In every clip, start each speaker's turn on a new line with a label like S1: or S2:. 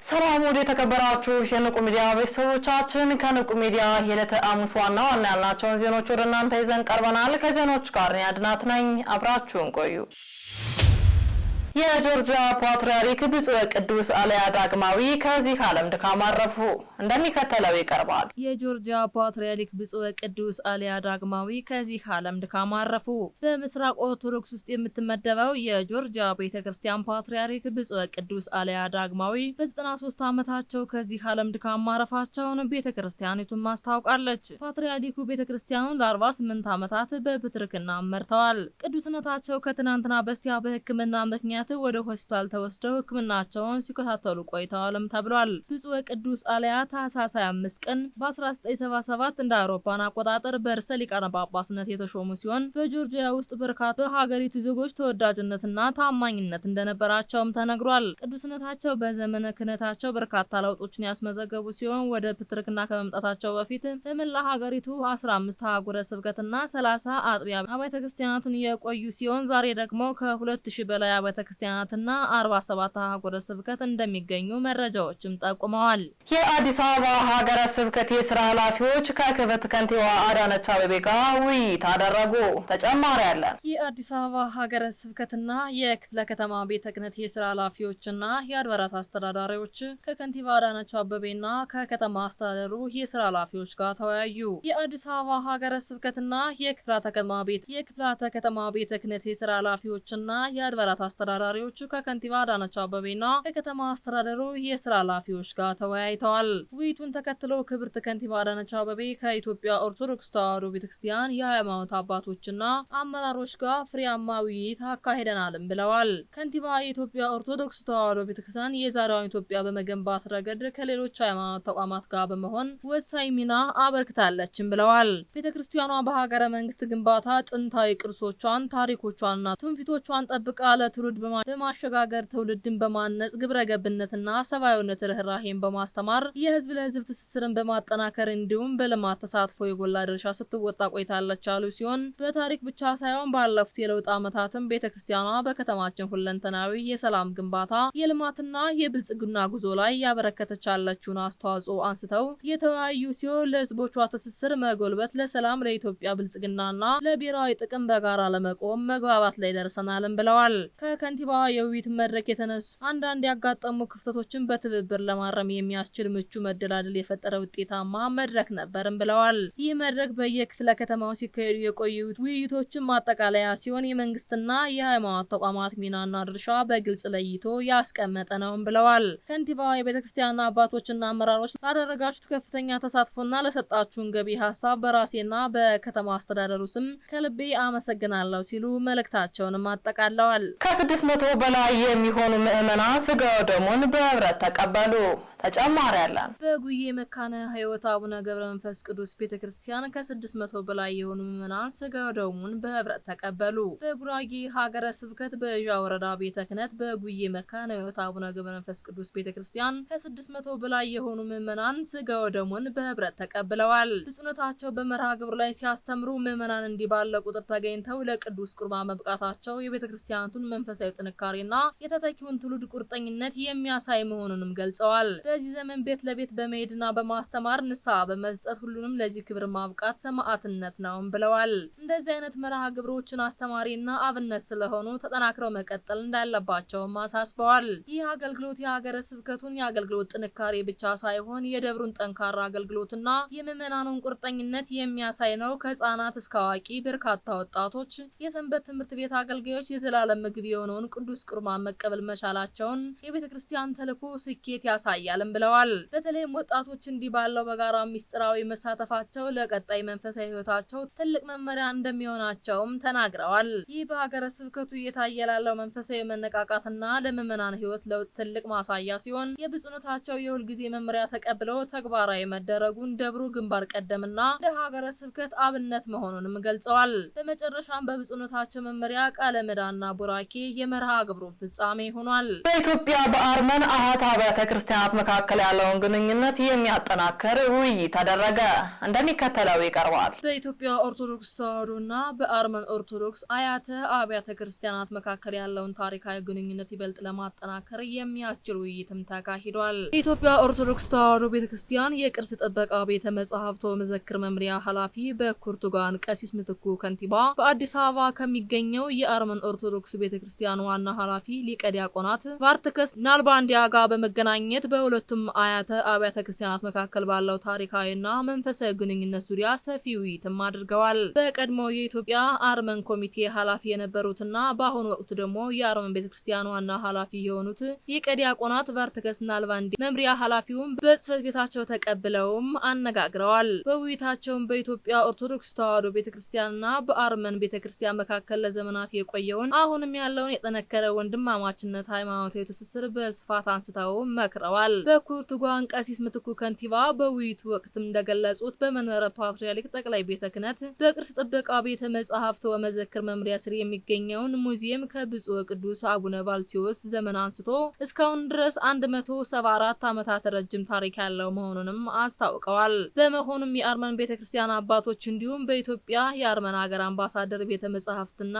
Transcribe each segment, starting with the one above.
S1: ሰላም ወደ ተከበራችሁ የንቁ ሚዲያ ቤተሰቦቻችን ከንቁ ሚዲያ የዕለተ ሐሙስ ዋና ያልናቸውን ዜናዎች ወደ እናንተ ይዘን ቀርበናል። ከዜናዎቹ ጋር አድናት ነኝ። አብራችሁን ቆዩ። የጆርጂያ ፓትርያርክ ብፁዕ ቅዱስ አልያ ዳግማዊ ከዚህ ዓለም ድካም አረፉ። እንደሚከተለው ይቀርባል።
S2: የጆርጂያ ፓትርያርክ ብፁዕ ቅዱስ አልያ ዳግማዊ ከዚህ ዓለም ድካም አረፉ። በምስራቅ ኦርቶዶክስ ውስጥ የምትመደበው የጆርጂያ ቤተክርስቲያን ፓትርያርክ ብፁዕ ቅዱስ አልያ ዳግማዊ በ93 ዓመታቸው ከዚህ ዓለም ድካም ማረፋቸውን ቤተክርስቲያኒቱን ማስታወቃለች። ፓትርያርኩ ቤተክርስቲያኑን ለ48 ዓመታት በፕትርክና መርተዋል። ቅዱስነታቸው ከትናንትና በስቲያ በሕክምና ምክንያት ወደ ሆስፒታል ተወስደው ሕክምናቸውን ሲከታተሉ ቆይተዋልም ተብሏል። ብፁዕ ቅዱስ አልያ ታኅሳስ 25 ቀን በ1977 እንደ አውሮፓን አቆጣጠር በርዕሰ ሊቃነ ጳጳስነት የተሾሙ ሲሆን በጆርጂያ ውስጥ በርካታ በሀገሪቱ ዜጎች ተወዳጅነትና ታማኝነት እንደነበራቸውም ተነግሯል። ቅዱስነታቸው በዘመነ ክህነታቸው በርካታ ለውጦችን ያስመዘገቡ ሲሆን ወደ ፕትርክና ከመምጣታቸው በፊት በመላ ሀገሪቱ 15 አህጉረ ስብከትና 30 አጥቢያ አብያተ ክርስቲያናቱን የቆዩ ሲሆን ዛሬ ደግሞ ከ2000 በላይ አብያተ ክርስቲያናትና 47 አህጉረ ስብከት እንደሚገኙ መረጃዎችም ጠቁመዋል።
S1: የአዲስ አበባ ሀገረ ስብከት የሥራ ኃላፊዎች ከክብርት ከንቲባ አዳነች አቤቤ ጋር ውይይት አደረጉ። ተጨማሪ አለ።
S2: የአዲስ አበባ ሀገረ ስብከትና የክፍለ ከተማ ቤተ ክህነት የሥራ ኃላፊዎችና የአድባራት አስተዳዳሪዎች ከከንቲባ አዳነች አቤቤና ከከተማ አስተዳደሩ የሥራ ኃላፊዎች ጋር ተወያዩ። የአዲስ አበባ ሀገረ ስብከትና የክፍላተ ከተማ ቤተ ክህነት የሥራ ኃላፊዎችና የአድባራት አስተዳዳሪዎች ከከንቲባ አዳነች አቤቤና ከከተማ አስተዳደሩ የሥራ ኃላፊዎች ጋር ተወያይተዋል። ውይይቱን ተከትሎ ክብርት ከንቲባ አዳነች አቤቤ ከኢትዮጵያ ኦርቶዶክስ ተዋሕዶ ቤተክርስቲያን የሃይማኖት አባቶችና አመራሮች ጋር ፍሬያማ ውይይት አካሂደናልም ብለዋል። ከንቲባ የኢትዮጵያ ኦርቶዶክስ ተዋሕዶ ቤተክርስቲያን የዛሬዋን ኢትዮጵያ በመገንባት ረገድ ከሌሎች ሃይማኖት ተቋማት ጋር በመሆን ወሳኝ ሚና አበርክታለችም ብለዋል። ቤተክርስቲያኗ በሀገረ መንግስት ግንባታ ጥንታዊ ቅርሶቿን፣ ታሪኮቿንና ትውፊቶቿን ጠብቃ ለትውልድ በማሸጋገር ትውልድን በማነጽ ግብረ ገብነትና ሰብአዊነት ርህራሄን በማስተማር የህዝብ ለህዝብ ትስስርን በማጠናከር እንዲሁም በልማት ተሳትፎ የጎላ ድርሻ ስትወጣ ቆይታለች ያሉ ሲሆን በታሪክ ብቻ ሳይሆን ባለፉት የለውጥ ዓመታትም ቤተክርስቲያኗ በከተማችን ሁለንተናዊ የሰላም ግንባታ የልማትና የብልጽግና ጉዞ ላይ ያበረከተች ያለችውን አስተዋጽኦ አንስተው የተወያዩ ሲሆን ለህዝቦቿ ትስስር መጎልበት ለሰላም ለኢትዮጵያ ብልጽግናና ለብሔራዊ ጥቅም በጋራ ለመቆም መግባባት ላይ ደርሰናልም ብለዋል። ከከንቲባዋ የውይይት መድረክ የተነሱ አንዳንድ ያጋጠሙ ክፍተቶችን በትብብር ለማረም የሚያስችል ምቹ መደላደል የፈጠረ ውጤታማ መድረክ ነበርም ብለዋል። ይህ መድረክ በየክፍለ ከተማው ሲካሄዱ የቆዩት ውይይቶችን ማጠቃለያ ሲሆን የመንግስትና የሃይማኖት ተቋማት ሚናና ድርሻ በግልጽ ለይቶ ያስቀመጠ ነውም ብለዋል። ከንቲባዋ የቤተክርስቲያን አባቶችና አመራሮች ላደረጋችሁት ከፍተኛ ተሳትፎና ለሰጣችሁን ገቢ ሀሳብ በራሴና በከተማ አስተዳደሩ ስም ከልቤ አመሰግናለሁ ሲሉ መልእክታቸውንም አጠቃለዋል።
S1: ከ600 በላይ የሚሆኑ ምዕመናን ስጋው ደሙን በህብረት ተቀበሉ። ተጨማሪ አለ።
S2: በጉዬ መካነ ሕይወት አቡነ ገብረ መንፈስ ቅዱስ ቤተክርስቲያን ከ600 በላይ የሆኑ ምዕመናን ስጋው ደሙን በህብረት ተቀበሉ። በጉራጌ ሀገረ ስብከት በእዣ ወረዳ ቤተ ክህነት በጉዬ መካነ ሕይወት አቡነ ገብረ መንፈስ ቅዱስ ቤተክርስቲያን ከ600 በላይ የሆኑ ምዕመናን ስጋው ደሙን በህብረት ተቀብለዋል። ብፁዕነታቸው በመርሃ ግብሩ ላይ ሲያስተምሩ ምዕመናን እንዲህ ባለ ቁጥር ተገኝተው ለቅዱስ ቁርባን መብቃታቸው የቤተክርስቲያኑን መንፈሳዊ ጥንካሬና የተተኪውን ትውልድ ቁርጠኝነት የሚያሳይ መሆኑንም ገልጸዋል። በዚህ ዘመን ቤት ለቤት በመሄድና በማስተማር ንስሐ በመስጠት ሁሉንም ለዚህ ክብር ማብቃት ሰማዕትነት ነውም ብለዋል። እንደዚህ አይነት መርሃ ግብሮችን አስተማሪና አብነት ስለሆኑ ተጠናክረው መቀጠል እንዳለባቸውም አሳስበዋል። ይህ አገልግሎት የሀገረ ስብከቱን የአገልግሎት ጥንካሬ ብቻ ሳይሆን የደብሩን ጠንካራ አገልግሎትና የምዕመናኑን ቁርጠኝነት የሚያሳይ ነው። ከህፃናት እስከ አዋቂ በርካታ ወጣቶች የሰንበት ትምህርት ቤት አገልጋዮች የዘላለም ምግብ የሆነውን ቅዱስ ቁርባን መቀበል መቻላቸውን የቤተ ክርስቲያን ተልዕኮ ስኬት ያሳያል ብለዋል። በተለይም ወጣቶች እንዲህ ባለው በጋራ ሚስጥራዊ መሳተፋቸው ለቀጣይ መንፈሳዊ ህይወታቸው ትልቅ መመሪያ እንደሚሆናቸውም ተናግረዋል። ይህ በሀገረ ስብከቱ እየታየ ላለው መንፈሳዊ መነቃቃትና ለምዕመናን ህይወት ለውጥ ትልቅ ማሳያ ሲሆን የብፁዕነታቸው የሁልጊዜ መመሪያ ተቀብለው ተግባራዊ መደረጉን ደብሩ ግንባር ቀደምና ለሀገረ ስብከት አብነት መሆኑንም ገልጸዋል። በመጨረሻም በብፁዕነታቸው መመሪያ ቃለ ምዕዳንና ቡራኬ የመርሃ ግብሩ ፍጻሜ ሆኗል።
S1: በኢትዮጵያ በአርመን አሃት አብያተ ክርስቲያናት መካከል ያለውን ግንኙነት የሚያጠናክር ውይይት ተደረገ። እንደሚከተለው ይቀርባል።
S2: በኢትዮጵያ ኦርቶዶክስ ተዋሕዶና በአርመን ኦርቶዶክስ አያተ አብያተ ክርስቲያናት መካከል ያለውን ታሪካዊ ግንኙነት ይበልጥ ለማጠናከር የሚያስችል ውይይትም ተካሂዷል። የኢትዮጵያ ኦርቶዶክስ ተዋሕዶ ቤተክርስቲያን የቅርስ ጥበቃ ቤተ መጻሕፍት ወመዘክር መምሪያ ኃላፊ በኩርቱጋን ቀሲስ ምትኩ ከንቲባ በአዲስ አበባ ከሚገኘው የአርመን ኦርቶዶክስ ቤተክርስቲያን ዋና ኃላፊ ሊቀ ዲያቆናት ቫርተከስ ናልባንዲያ ጋር በመገናኘት በሁለቱም አያተ አብያተ ክርስቲያናት መካከል ባለው ታሪካዊና መንፈሳዊ ግንኙነት ዙሪያ ሰፊ ውይይትም አድርገዋል። በቀድሞው የኢትዮጵያ አርመን ኮሚቴ ኃላፊ የነበሩትና በአሁኑ ወቅት ደግሞ የአርመን ቤተክርስቲያን ዋና ኃላፊ የሆኑት ሊቀ ዲያቆናት ቫርተከስ ናልባንዲ መምሪያ ኃላፊውን በጽሕፈት ቤታቸው ተቀብለውም አነጋግረዋል። በውይይታቸውም በኢትዮጵያ ኦርቶዶክስ ተዋሕዶ ቤተክርስቲያንና በአርመን ቤተክርስቲያን መካከል ለዘመናት የቆየውን አሁንም ያለውን የጠነከረ ወንድማማችነት ሃይማኖታዊ ትስስር በስፋት አንስተው መክረዋል። በኩርቱጋን ቀሲስ ምትኩ ከንቲባ በውይይቱ ወቅት እንደገለጹት በመንበረ ፓትርያርክ ጠቅላይ ቤተ ክህነት በቅርስ ጥበቃ ቤተ መጻሕፍት ወመዘክር መምሪያ ስር የሚገኘውን ሙዚየም ከብፁዕ ቅዱስ አቡነ ባልሲዮስ ዘመን አንስቶ እስካሁን ድረስ 174 ዓመታት ረጅም ታሪክ ያለው መሆኑንም አስታውቀዋል። በመሆኑም የአርመን ቤተክርስቲያን አባቶች እንዲሁም በኢትዮጵያ የአርመን ሀገር አምባሳደር ቤተ መጻሕፍትና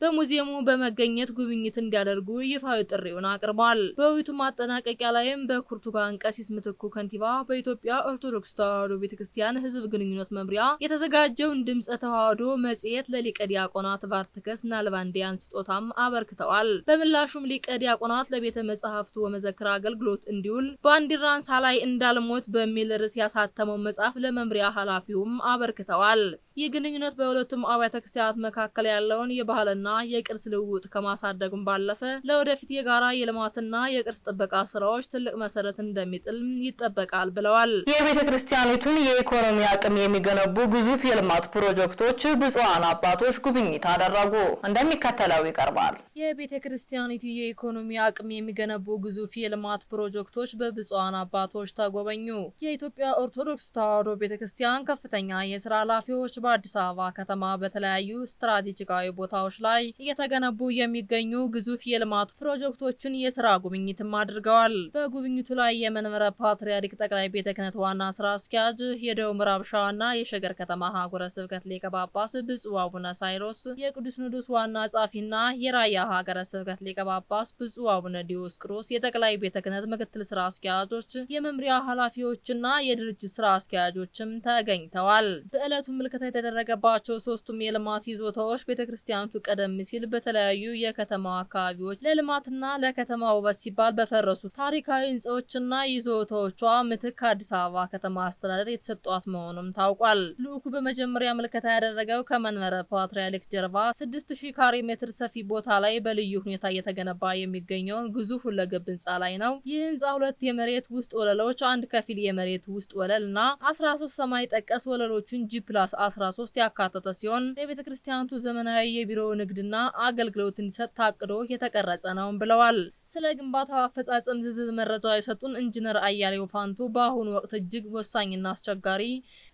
S2: በሙዚየሙ በመገኘት ጉብኝት እንዲያደርጉ ይፋዊ ጥሪውን አቅርቧል። በውይይቱ ማጠናቀቂያ ላይም በኩርቱጋን ቀሲስ ምትኩ ከንቲባ በኢትዮጵያ ኦርቶዶክስ ተዋሕዶ ቤተክርስቲያን ሕዝብ ግንኙነት መምሪያ የተዘጋጀውን ድምጸ ተዋሕዶ መጽሔት ለሊቀ ዲያቆናት ቫርተከስ ናልባንዲያን ስጦታም አበርክተዋል። በምላሹም ሊቀ ዲያቆናት ለቤተ መጻሕፍቱ ወመዘክር አገልግሎት እንዲውል ባንዲራን ሳላይ እንዳልሞት በሚል ርዕስ ያሳተመው መጽሐፍ ለመምሪያ ኃላፊውም አበርክተዋል። ይህ ግንኙነት በሁለቱም አብያተ ክርስቲያናት መካከል ያለውን የባህልና የቅርስ ልውውጥ ከማሳደጉም ባለፈ ለወደፊት የጋራ የልማትና የቅርስ ጥበቃ ስራዎች ትልቅ መሰረት እንደሚጥል ይጠበቃል ብለዋል።
S1: የቤተ ክርስቲያኒቱን የኢኮኖሚ አቅም የሚገነቡ ግዙፍ የልማት ፕሮጀክቶች ብፁዓን አባቶች ጉብኝት አደረጉ። እንደሚከተለው ይቀርባል።
S2: የቤተ ክርስቲያኒቱ የኢኮኖሚ አቅም የሚገነቡ ግዙፍ የልማት ፕሮጀክቶች በብፁዓን አባቶች ተጎበኙ። የኢትዮጵያ ኦርቶዶክስ ተዋሕዶ ቤተክርስቲያን ከፍተኛ የስራ ኃላፊዎች በአዲስ አበባ ከተማ በተለያዩ ስትራቴጂካዊ ቦታዎች ላይ እየተገነቡ የሚገኙ ግዙፍ የልማት ፕሮጀክቶችን የስራ ጉብኝትም አድርገዋል። በጉብኝቱ ላይ የመንበረ ፓትርያርክ ጠቅላይ ቤተ ክህነት ዋና ስራ አስኪያጅ፣ የደቡብ ምዕራብ ሸዋና የሸገር ከተማ ሀገረ ስብከት ሊቀ ጳጳስ ብፁዕ አቡነ ሳይሮስ፣ የቅዱስ ሲኖዶስ ዋና ጸሐፊና የራያ ሀገረ ስብከት ሊቀ ጳጳስ ብፁዕ አቡነ ዲዮስቆሮስ፣ የጠቅላይ ቤተ ክህነት ምክትል ስራ አስኪያጆች፣ የመምሪያ ኃላፊዎችና የድርጅት ስራ አስኪያጆችም ተገኝተዋል። በዕለቱ ምልከታ የተደረገባቸው ሶስቱም የልማት ይዞታዎች ቤተክርስቲያኒቱ ቀደም ሲል በተለያዩ የከተማው አካባቢዎች ለልማትና ለከተማ ውበት ሲባል በፈረሱ ታሪካዊ ህንጻዎችና ይዞታዎቿ ምትክ አዲስ አበባ ከተማ አስተዳደር የተሰጧት መሆኑም ታውቋል። ልዑኩ በመጀመሪያ ምልከታ ያደረገው ከመንበረ ፓትርያርክ ጀርባ 6000 ካሬ ሜትር ሰፊ ቦታ ላይ በልዩ ሁኔታ እየተገነባ የሚገኘውን ግዙፍ ሁለገብ ህንጻ ላይ ነው። ይህ ህንጻ 2 የመሬት ውስጥ ወለሎች፣ 1 ከፊል የመሬት ውስጥ ወለል እና 13 ሰማይ ጠቀስ ወለሎችን G+13 ያካተተ ሲሆን ለቤተክርስቲያኒቱ ዘመናዊ የቢሮ ንግድና አገልግሎት እንዲሰጥ ታቅዶ የተቀረጸ ነው ብለዋል። ስለ ግንባታው አፈጻጸም ዝርዝር መረጃ የሰጡን ኢንጂነር አያሌው ፋንቱ በአሁኑ ወቅት እጅግ ወሳኝና አስቸጋሪ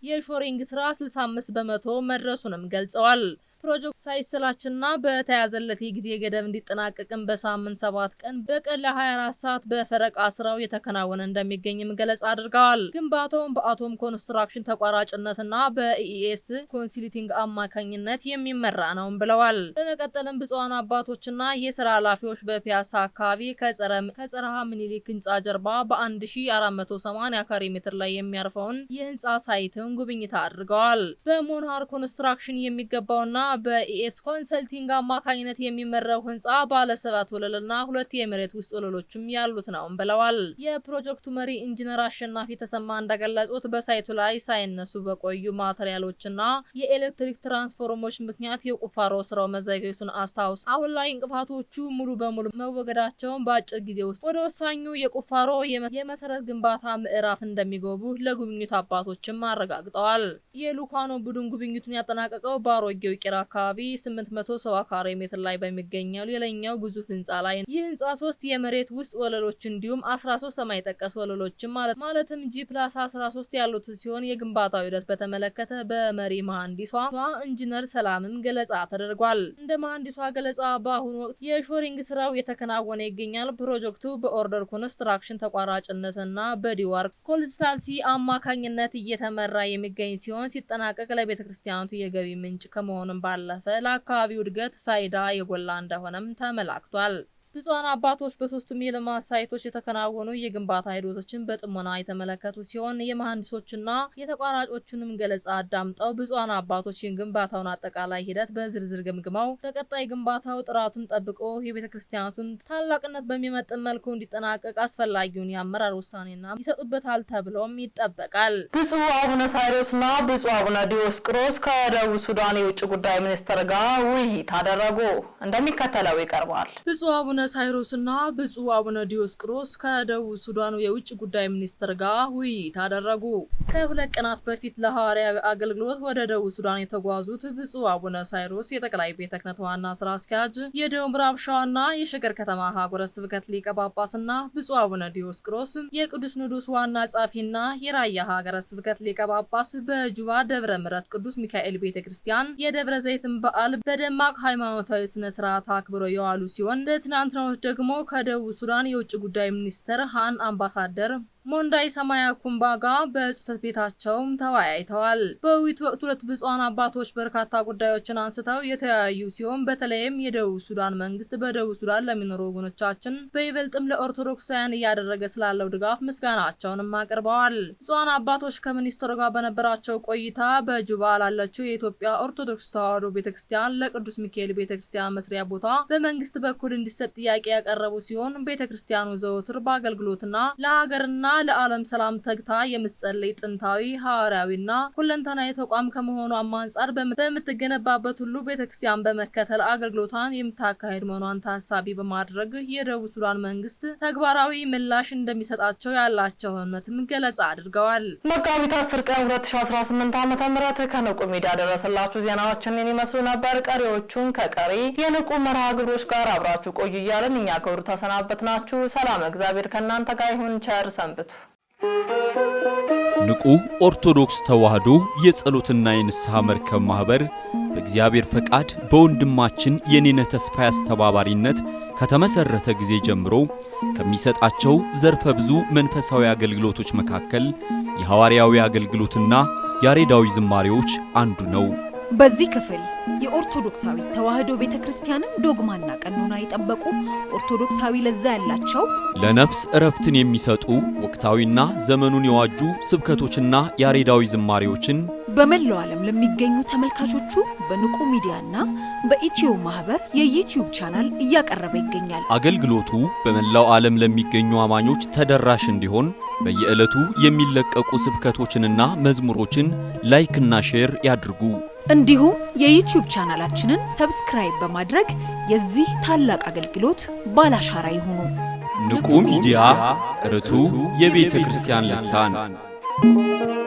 S2: የሾሪንግ ስራ 65 በመቶ መድረሱንም ገልጸዋል። ፕሮጀክት ሳይሰላችና በተያዘለት የጊዜ ገደብ እንዲጠናቀቅም በሳምንት 7 ቀን በቀን ለ24 ሰዓት በፈረቃ ስራው የተከናወነ እንደሚገኝም ገለጻ አድርገዋል። ግንባታውን በአቶም ኮንስትራክሽን ተቋራጭነትና በኢኤስ ኮንሰልቲንግ አማካኝነት የሚመራ ነው ብለዋል። በመቀጠልም ብፁዓን አባቶችና የስራ ኃላፊዎች በፒያሳ አካባቢ ከጸረሃ ምኒልክ ህንጻ ጀርባ በ1480 ካሬ ሜትር ላይ የሚያርፈውን የህንጻ ሳይትን ጉብኝት አድርገዋል። በሞንሃር ኮንስትራክሽን የሚገባውና በኢኤስ ኮንሰልቲንግ አማካኝነት የሚመራው ህንጻ ባለ 7 ወለልና 2 የመሬት ውስጥ ወለሎችም ያሉት ነው ብለዋል። የፕሮጀክቱ መሪ ኢንጂነር አሸናፊ ተሰማ እንደገለጹት በሳይቱ ላይ ሳይነሱ በቆዩ ማቴሪያሎችና የኤሌክትሪክ ትራንስፎርመሮች ምክንያት የቁፋሮ ስራው መዘግየቱን አስታውስ አሁን ላይ እንቅፋቶቹ ሙሉ በሙሉ መወገዳቸውን በአጭር ጊዜ ውስጥ ወደ ወሳኙ የቁፋሮ የመሰረት ግንባታ ምዕራፍ እንደሚገቡ ለጉብኝቱ አባቶችም አረጋግጠዋል። የሉካኖ ቡድን ጉብኝቱን ያጠናቀቀው በአሮጌው ቄራ አካባቢ 870 ካሬ ሜትር ላይ በሚገኘው ሌላኛው ግዙፍ ህንጻ ላይ ይህ ህንጻ 3 የመሬት ውስጥ ወለሎች እንዲሁም 13 ሰማይ ጠቀስ ወለሎችን ማለትም G+13 ያሉት ሲሆን የግንባታው ሂደት በተመለከተ በመሪ መሐንዲሷ ኢንጂነር ሰላምም ገለጻ ተደርጓል። እንደ መሐንዲሷ ገለጻ በአሁኑ ወቅት የሾሪንግ ስራው የተከናወነ ይገኛል። ፕሮጀክቱ በኦርደር ኮንስትራክሽን ተቋራጭነትና በዲዋርክ ኮንሰልታንሲ አማካኝነት እየተመራ የሚገኝ ሲሆን ሲጠናቀቅ ለቤተክርስቲያኑ የገቢ ምንጭ ከመሆኑም ባለፈ ለአካባቢው እድገት ፋይዳ የጎላ እንደሆነም ተመላክቷል። ብፁዓን አባቶች በሶስቱም የልማት ሳይቶች የተከናወኑ የግንባታ ሂደቶችን በጥሞና የተመለከቱ ሲሆን የመሐንዲሶችና የተቋራጮቹንም ገለጻ አዳምጠው ብፁዓን አባቶች የግንባታውን አጠቃላይ ሂደት በዝርዝር ገምግመው በቀጣይ ግንባታው ጥራቱን ጠብቆ የቤተክርስቲያኑን ታላቅነት በሚመጥን መልኩ እንዲጠናቀቅ አስፈላጊውን የአመራር ውሳኔና ይሰጡበታል ተብሎም ይጠበቃል።
S1: ብፁዕ አቡነ ሳይሮስና ብፁዕ አቡነ ዲዮስቆሮስ ከደቡብ ሱዳን የውጭ ጉዳይ ሚኒስትር ጋር ውይይት አደረጉ። እንደሚከተለው ይቀርባል።
S2: ብፁዕ አቡነ ሳይሮስና ብፁዕ አቡነ ዲዮስቆሮስ ከደቡብ ሱዳኑ የውጭ ጉዳይ ሚኒስትር ጋር ውይይት አደረጉ። ከሁለት ቀናት በፊት ለሐዋርያዊ አገልግሎት ወደ ደቡብ ሱዳን የተጓዙት ብፁዕ አቡነ ሳይሮስ የጠቅላይ ቤተ ክህነት ዋና ስራ አስኪያጅ፣ የደቡብ ምዕራብ ሸዋና የሸገር ከተማ ሀገረ ስብከት ሊቀ ጳጳስና ብፁዕ አቡነ ዲዮስቆሮስ የቅዱስ ሲኖዶስ ዋና ጸሐፊና የራያ ሀገረ ስብከት ሊቀ ጳጳስ በጁባ ደብረ ምሕረት ቅዱስ ሚካኤል ቤተክርስቲያን የደብረ ዘይትን በዓል በደማቅ ሃይማኖታዊ ስነ ስርዓት አክብረው የዋሉ ሲሆን ትናንትናው ደግሞ ከደቡብ ሱዳን የውጭ ጉዳይ ሚኒስትር ሃን አምባሳደር ሞንዳይ ሰማያ ኩምባጋ በጽህፈት ቤታቸውም ተወያይተዋል። በውይይቱ ወቅት ሁለት ብፁዓን አባቶች በርካታ ጉዳዮችን አንስተው የተወያዩ ሲሆን በተለይም የደቡብ ሱዳን መንግስት በደቡብ ሱዳን ለሚኖሩ ወገኖቻችን በይበልጥም ለኦርቶዶክሳውያን እያደረገ ስላለው ድጋፍ ምስጋናቸውንም አቅርበዋል። ብፁዓን አባቶች ከሚኒስትሩ ጋር በነበራቸው ቆይታ በጁባ ላለችው የኢትዮጵያ ኦርቶዶክስ ተዋሕዶ ቤተክርስቲያን ለቅዱስ ሚካኤል ቤተክርስቲያን መስሪያ ቦታ በመንግስት በኩል እንዲሰጥ ጥያቄ ያቀረቡ ሲሆን ቤተክርስቲያኑ ዘወትር በአገልግሎትና ለሀገርና ለዓለም ሰላም ተግታ የምትጸልይ ጥንታዊ ሐዋርያዊና ሁለንተናዊ ተቋም ከመሆኑ አንፃር በምትገነባበት ሁሉ ቤተክርስቲያን በመከተል አገልግሎቷን የምታካሄድ መሆኗን ታሳቢ በማድረግ የደቡብ ሱዳን መንግስት ተግባራዊ ምላሽ እንደሚሰጣቸው ያላቸውን እምነትም ገለጻ አድርገዋል።
S1: መጋቢት 10 ቀን 2018 ዓ.ም ከንቁ ሚዲያ ደረሰላችሁ ዜናዎችን ይመስሉ ነበር። ቀሪዎቹን ከቀሪ የንቁ መርሃ ግብሮች ጋር አብራችሁ ቆዩ እያልን እኛ ከወሩ ተሰናበትናችሁ። ሰላም እግዚአብሔር ከእናንተ ጋር ይሁን። ቸር ሰንብቱ።
S3: ንቁ ኦርቶዶክስ ተዋሕዶ የጸሎትና የንስሐ መርከብ ማህበር በእግዚአብሔር ፈቃድ በወንድማችን የኔነ ተስፋዬ አስተባባሪነት ከተመሰረተ ጊዜ ጀምሮ ከሚሰጣቸው ዘርፈ ብዙ መንፈሳዊ አገልግሎቶች መካከል የሐዋርያዊ አገልግሎትና ያሬዳዊ ዝማሬዎች አንዱ ነው።
S4: በዚህ ክፍል የኦርቶዶክሳዊ ተዋሕዶ ቤተክርስቲያንን ዶግማና ቀኖና የጠበቁ ኦርቶዶክሳዊ ለዛ ያላቸው
S3: ለነፍስ እረፍትን የሚሰጡ ወቅታዊና ዘመኑን የዋጁ ስብከቶችና ያሬዳዊ ዝማሬዎችን
S4: በመላው ዓለም ለሚገኙ ተመልካቾቹ በንቁ ሚዲያና በኢትዮ ማህበር የዩቲዩብ ቻናል እያቀረበ ይገኛል።
S3: አገልግሎቱ በመላው ዓለም ለሚገኙ አማኞች ተደራሽ እንዲሆን በየዕለቱ የሚለቀቁ ስብከቶችንና መዝሙሮችን ላይክና ሼር ያድርጉ።
S4: እንዲሁም የዩቲዩብ ቻናላችንን ሰብስክራይብ በማድረግ የዚህ ታላቅ አገልግሎት ባላሻራ ይሁኑ።
S3: ንቁ ሚዲያ ርቱ የቤተ ክርስቲያን ልሳን